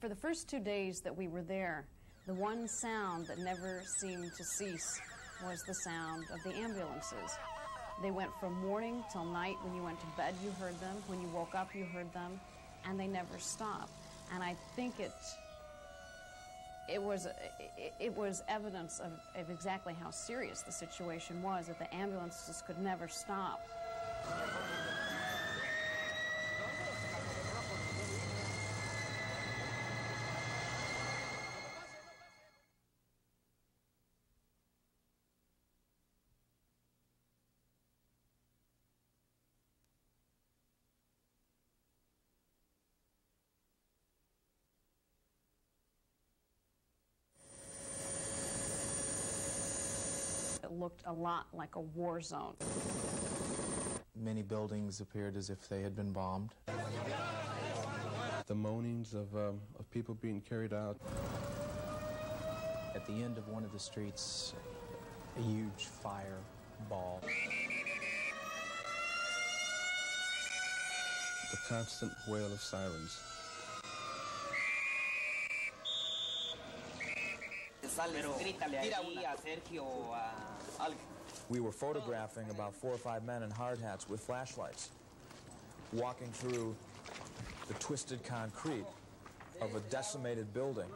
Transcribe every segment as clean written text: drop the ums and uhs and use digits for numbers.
For the first 2 days that we were there, the one sound that never seemed to cease was the sound of the ambulances. They went from morning till night. When you went to bed, you heard them. When you woke up, you heard them. And they never stopped. And I think it was evidence of exactly how serious the situation was, that the ambulances could never stop. It looked a lot like a war zone. Many buildings appeared as if they had been bombed. The moanings of people being carried out. At the end of one of the streets, a huge fireball. The constant wail of sirens. We were photographing about 4 or 5 men in hard hats with flashlights, walking through the twisted concrete of a decimated building.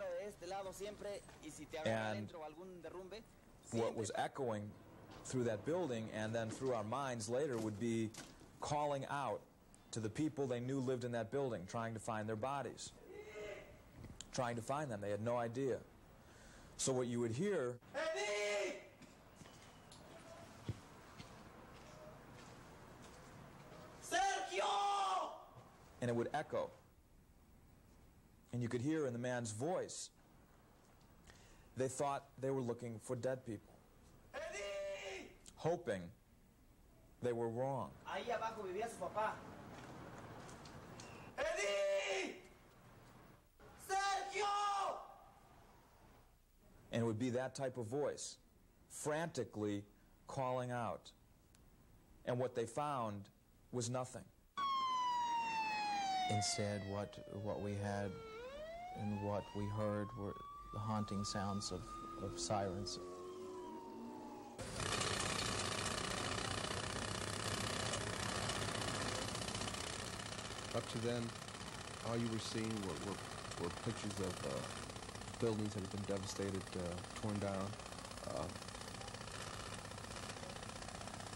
And what was echoing through that building and then through our minds later would be calling out to the people they knew lived in that building, trying to find their bodies, trying to find them. They had no idea. So what you would hear, Eddie! Sergio! And it would echo. And you could hear in the man's voice, they thought they were looking for dead people. Eddie! Hoping they were wrong. Ahí abajo vivía su papá. Eddie! Sergio! And it would be that type of voice, frantically calling out. And what they found was nothing. Instead, what we had and what we heard were the haunting sounds of sirens. Up to then, all you were seeing were pictures of buildings that had been devastated, torn down.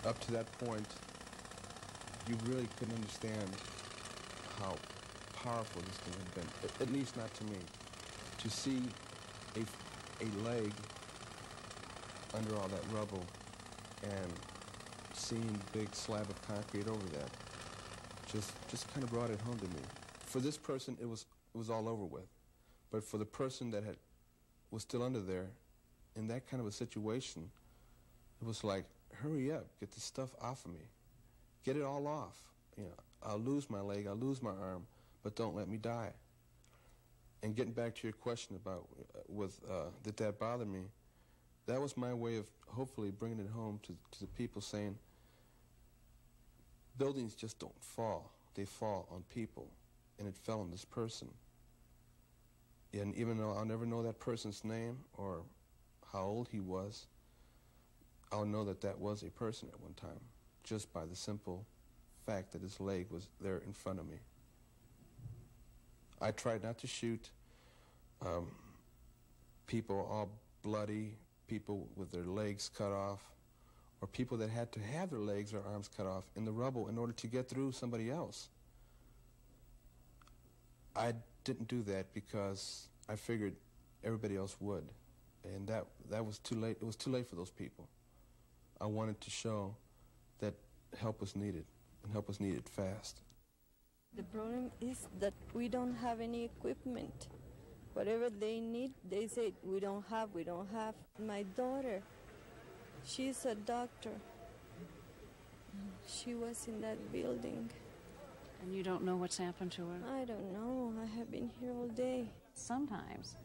Up to that point, you really couldn't understand how powerful this thing had been, at least not to me. To see a leg under all that rubble and seeing a big slab of concrete over that just kind of brought it home to me. For this person, it was all over with. But for the person that was still under there, in that kind of a situation, it was like, hurry up, get this stuff off of me. Get it all off. You know, I'll lose my leg, I'll lose my arm, but don't let me die. And getting back to your question about did that bother me, that was my way of hopefully bringing it home to the people, saying, buildings just don't fall. They fall on people, and it fell on this person. And even though I'll never know that person's name or how old he was, I'll know that that was a person at one time, just by the simple fact that his leg was there in front of me. I tried not to shoot people all bloody, people with their legs cut off, or people that had to have their legs or arms cut off in the rubble in order to get through somebody else. I didn't do that because I figured everybody else would, and that was too late. It was too late for those people. I wanted to show that help was needed, and help was needed fast. The problem is that we don't have any equipment. Whatever they need, they say, we don't have. My daughter, she's a doctor. She was in that building. And you don't know what's happened to her? I don't know. I have been here all day. Sometimes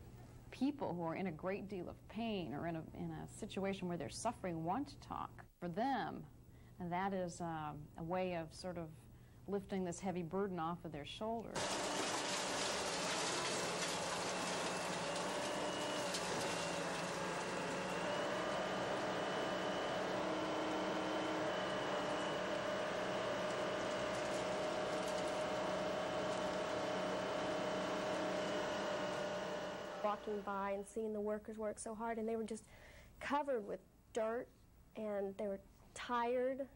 people who are in a great deal of pain or in a situation where they're suffering want to talk. For them, that is a way of sort of lifting this heavy burden off of their shoulders. walking by and seeing the workers work so hard, and they were just covered with dirt, and they were tired.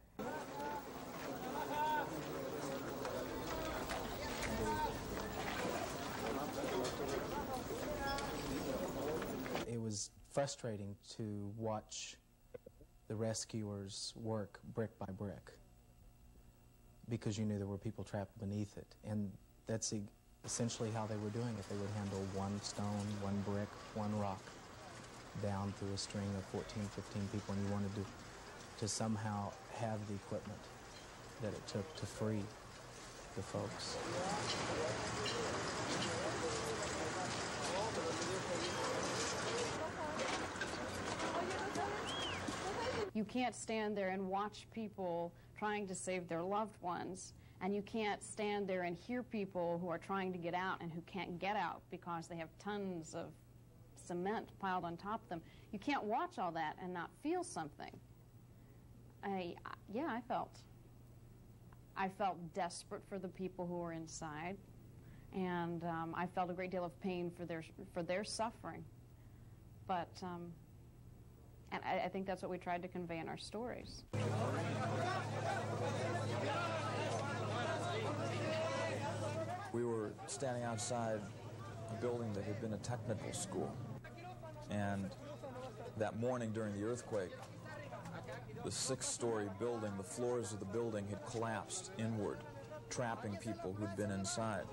It was frustrating to watch the rescuers work brick by brick, because you knew there were people trapped beneath it. And that's essentially how they were doing it. They would handle one stone, one brick, one rock down through a string of 14, 15 people, and you wanted to somehow have the equipment that it took to free the folks. You can't stand there and watch people trying to save their loved ones, and you can't stand there and hear people who are trying to get out and who can't get out because they have tons of cement piled on top of them. You can't watch all that and not feel something. I felt desperate for the people who were inside, and I felt a great deal of pain for their suffering. But and I think that's what we tried to convey in our stories. We were standing outside a building that had been a technical school, and that morning during the earthquake, the 6-story building, the floors of the building had collapsed inward, trapping people who'd been inside.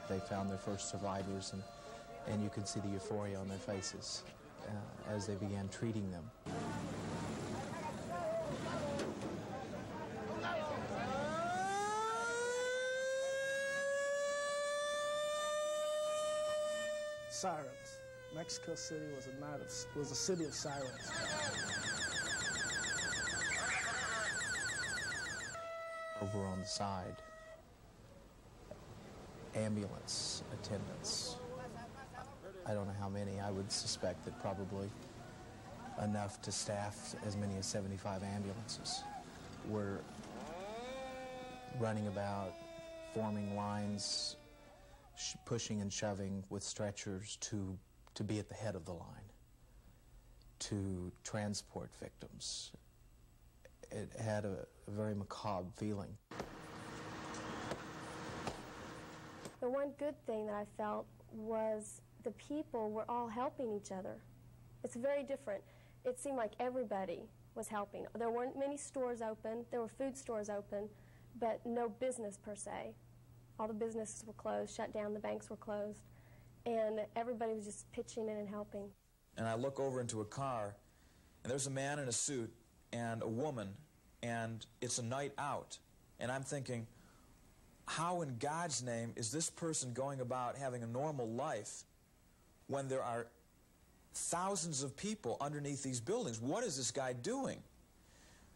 They found their first survivors, and you could see the euphoria on their faces as they began treating them. Sirens. Mexico City was a city of sirens. Over on the side, ambulance attendants. I don't know how many. I would suspect that probably enough to staff as many as 75 ambulances were running about, forming lines, pushing and shoving with stretchers to be at the head of the line, to transport victims. It had a very macabre feeling. The one good thing that I felt was the people were all helping each other. It's very different. It seemed like everybody was helping. There weren't many stores open. There were food stores open, but no business per se. All the businesses were closed, shut down, the banks were closed, and everybody was just pitching in and helping. And I look over into a car, and there's a man in a suit and a woman, and it's a night out. And I'm thinking, how in God's name is this person going about having a normal life when there are thousands of people underneath these buildings? What is this guy doing?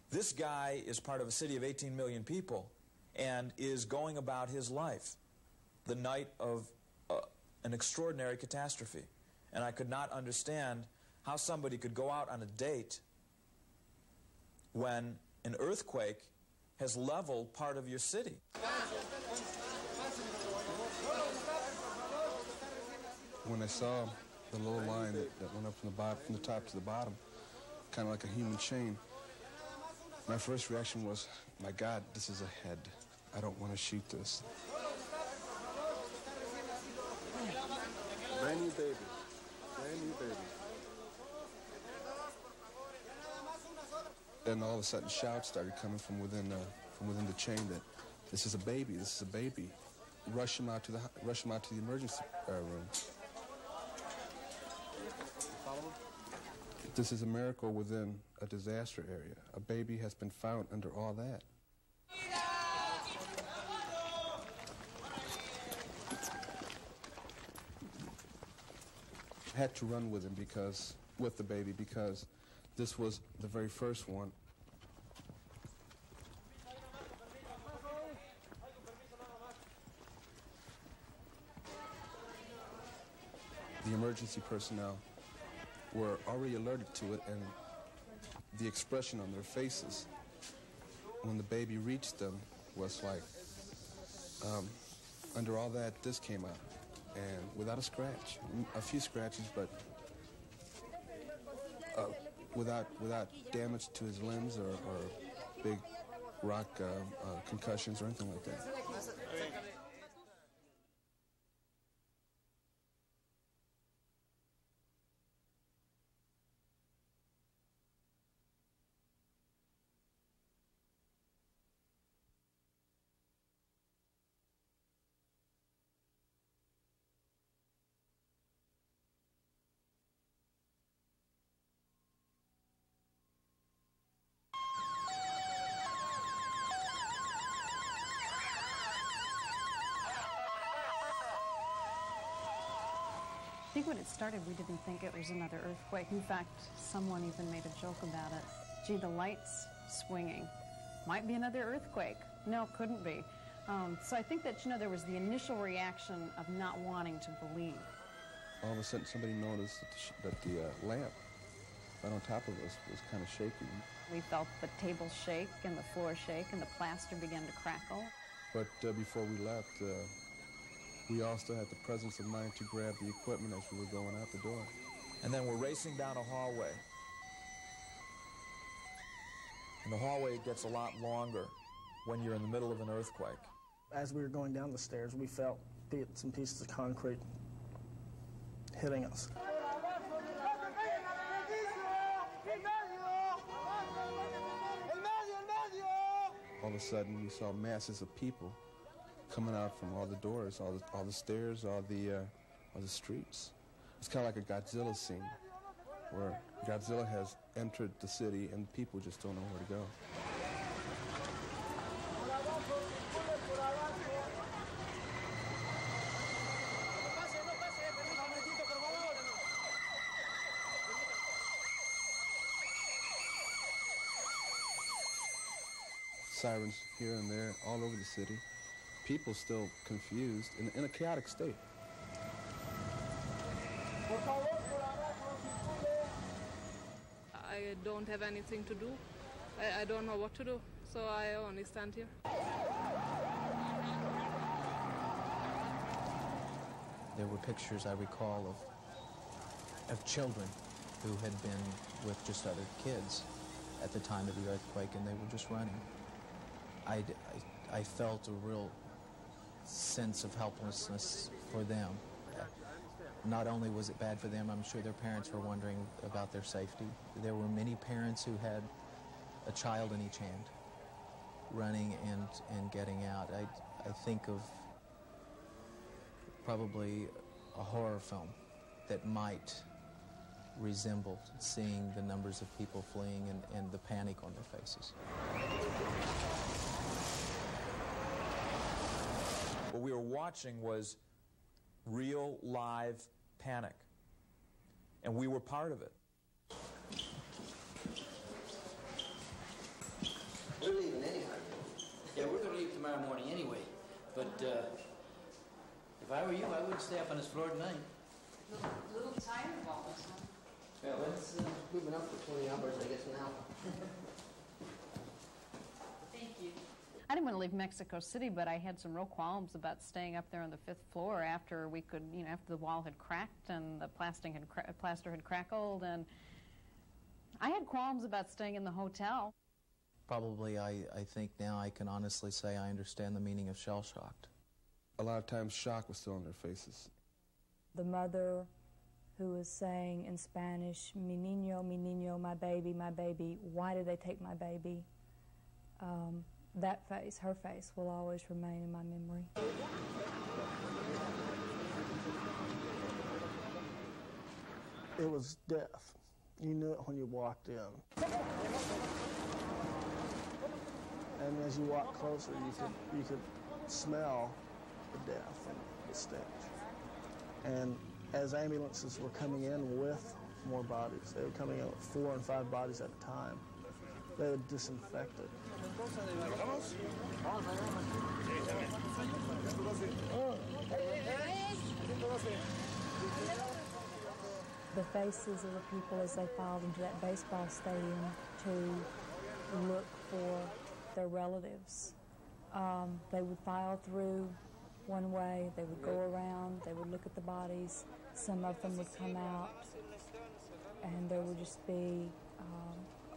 This guy is part of a city of 18 million people and is going about his life the night of an extraordinary catastrophe. And I could not understand how somebody could go out on a date when an earthquake has leveled part of your city. When I saw the little line that went up from the top to the bottom, kind of like a human chain, my first reaction was, my God, this is a head. I don't want to shoot this. Brand new baby. Brand new baby. Then all of a sudden shouts started coming from within the chain that this is a baby, this is a baby. Rush him out to the emergency room. This is a miracle within a disaster area. A baby has been found under all that. I had to run with him with the baby because this was the very first one. The emergency personnel were already alerted to it, and the expression on their faces when the baby reached them was like, under all that, this came out, and without a scratch, a few scratches, but without damage to his limbs or big rock concussions or anything like that. I think when it started, we didn't think it was another earthquake. In fact, someone even made a joke about it. Gee, the light's swinging. Might be another earthquake. No, couldn't be. So I think that, you know, there was the initial reaction of not wanting to believe. All of a sudden, somebody noticed that the lamp right on top of us was kind of shaking. We felt the table shake and the floor shake and the plaster began to crackle. But before we left, we all still had the presence of mind to grab the equipment as we were going out the door. And then we're racing down a hallway. And the hallway gets a lot longer when you're in the middle of an earthquake. As we were going down the stairs, we felt some pieces of concrete hitting us. All of a sudden, we saw masses of people coming out from all the doors, all the stairs, all the streets. It's kind of like a Godzilla scene, where Godzilla has entered the city and people just don't know where to go. Sirens here and there, all over the city. People still confused, in a chaotic state. I don't have anything to do. I don't know what to do, so I only stand here. There were pictures, I recall, of children who had been with just other kids at the time of the earthquake, and they were just running. I felt a real sense of helplessness for them. Not only was it bad for them, I'm sure their parents were wondering about their safety. There were many parents who had a child in each hand, running and getting out. I think of probably a horror film that might resemble seeing the numbers of people fleeing and the panic on their faces. What we were watching was real, live panic. And we were part of it. We're leaving anyhow. Yeah, we're going to leave tomorrow morning anyway. But if I were you, I wouldn't stay up on this floor tonight. A little tired of all this, huh? Well, we've been up for 20 hours, I guess, now. Thank you. I didn't want to leave Mexico City, but I had some real qualms about staying up there on the 5th floor after we could, you know, after the wall had cracked and the plaster had crackled, and I had qualms about staying in the hotel. Probably, I think now I can honestly say I understand the meaning of shell-shocked. A lot of times, shock was still on their faces. The mother who was saying in Spanish, mi niño, my baby, why did they take my baby? That face, her face, will always remain in my memory. It was death. You knew it when you walked in. And as you walked closer, you could smell the death and the stench. And as ambulances were coming in with more bodies, they were coming in with 4 and 5 bodies at a time. They would disinfect it. The faces of the people as they filed into that baseball stadium to look for their relatives They would file through one way, they would go around, they would look at the bodies, some of them would come out, and there would just be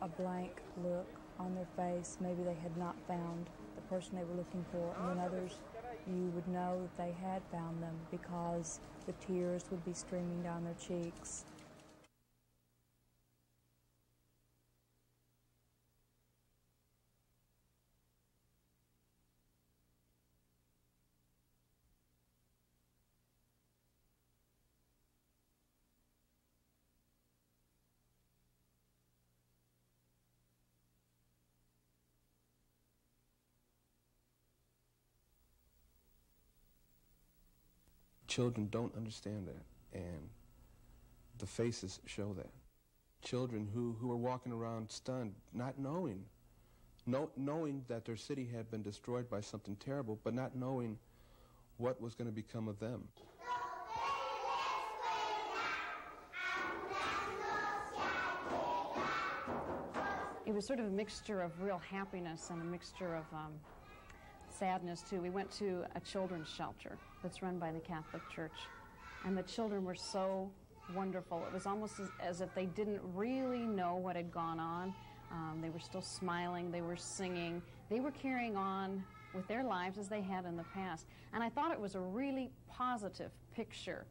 a blank look on their face. Maybe they had not found the person they were looking for, and then others, you would know that they had found them because the tears would be streaming down their cheeks. Children don't understand that, and the faces show that. Children who are walking around stunned, not knowing that their city had been destroyed by something terrible, but not knowing what was going to become of them. It was sort of a mixture of real happiness and a mixture of sadness, too. We went to a children's shelter that's run by the Catholic Church, and the children were so wonderful. It was almost as if they didn't really know what had gone on. They were still smiling, they were singing, they were carrying on with their lives as they had in the past. And I thought it was a really positive picture,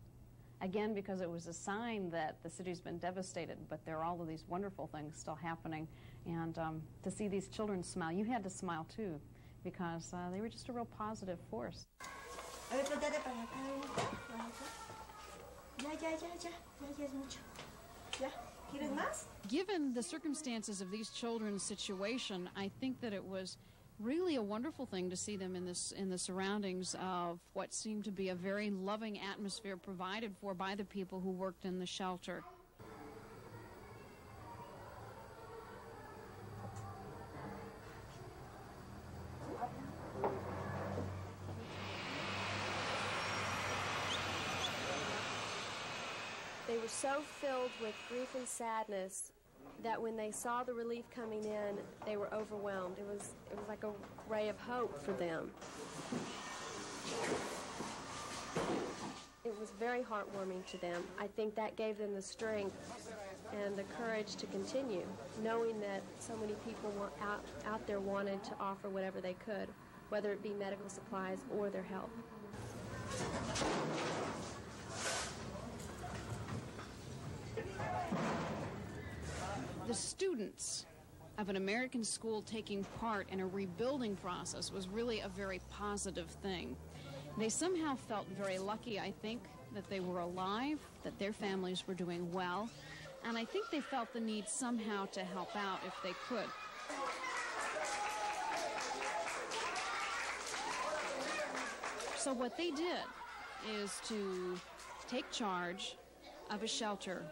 again, because it was a sign that the city's been devastated, but there are all of these wonderful things still happening. And to see these children smile, you had to smile too, because they were just a real positive force. Given the circumstances of these children's situation, I think that it was really a wonderful thing to see them in the surroundings of what seemed to be a very loving atmosphere provided for by the people who worked in the shelter. They were so filled with grief and sadness that when they saw the relief coming in, they were overwhelmed. It was like a ray of hope for them. It was very heartwarming to them. I think that gave them the strength and the courage to continue, knowing that so many people out there wanted to offer whatever they could, whether it be medical supplies or their help. The students of an American school taking part in a rebuilding process was really a very positive thing. They somehow felt very lucky, I think, that they were alive, that their families were doing well, and I think they felt the need somehow to help out if they could. So what they did is to take charge of a shelter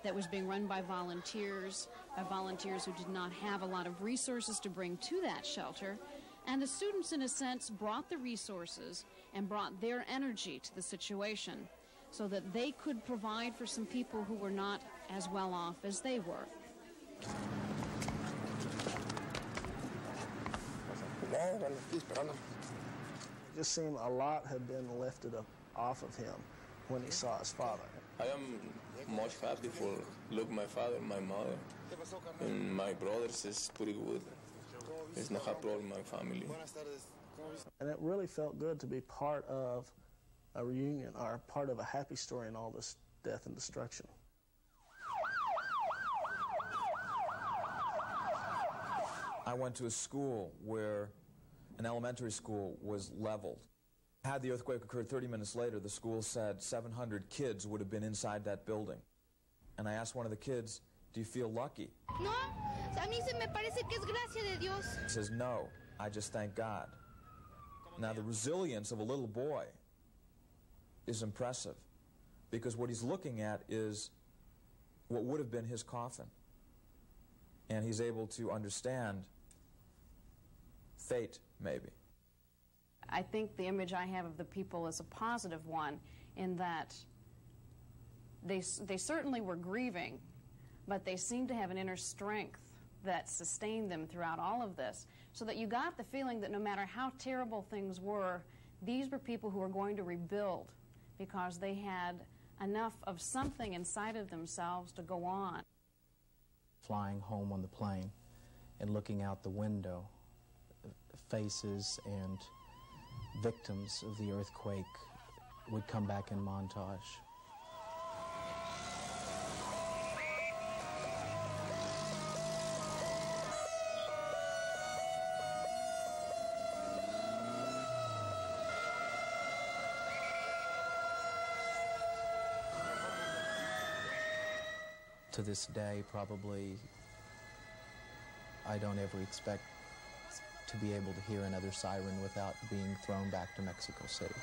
that was being run by volunteers who did not have a lot of resources to bring to that shelter. And the students, in a sense, brought the resources and brought their energy to the situation so that they could provide for some people who were not as well off as they were. It just seemed a lot had been lifted up off of him when he saw his father. I am much happy for look my father, my mother, and my brothers is pretty good. There's no problem in my family. And it really felt good to be part of a reunion or part of a happy story in all this death and destruction. I went to a school where an elementary school was leveled. Had the earthquake occurred 30 minutes later, the school said 700 kids would have been inside that building. And I asked one of the kids, "Do you feel lucky?" No, a mí se me parece que es gracia de Dios. He says, "No, I just thank God." Now, the resilience of a little boy is impressive, because what he's looking at is what would have been his coffin. And he's able to understand fate, maybe. I think the image I have of the people is a positive one, in that they certainly were grieving, but they seemed to have an inner strength that sustained them throughout all of this, so that you got the feeling that no matter how terrible things were, these were people who were going to rebuild because they had enough of something inside of themselves to go on. Flying home on the plane and looking out the window, faces and victims of the earthquake would come back in montage. To this day, probably, I don't ever expect to be able to hear another siren without being thrown back to Mexico City.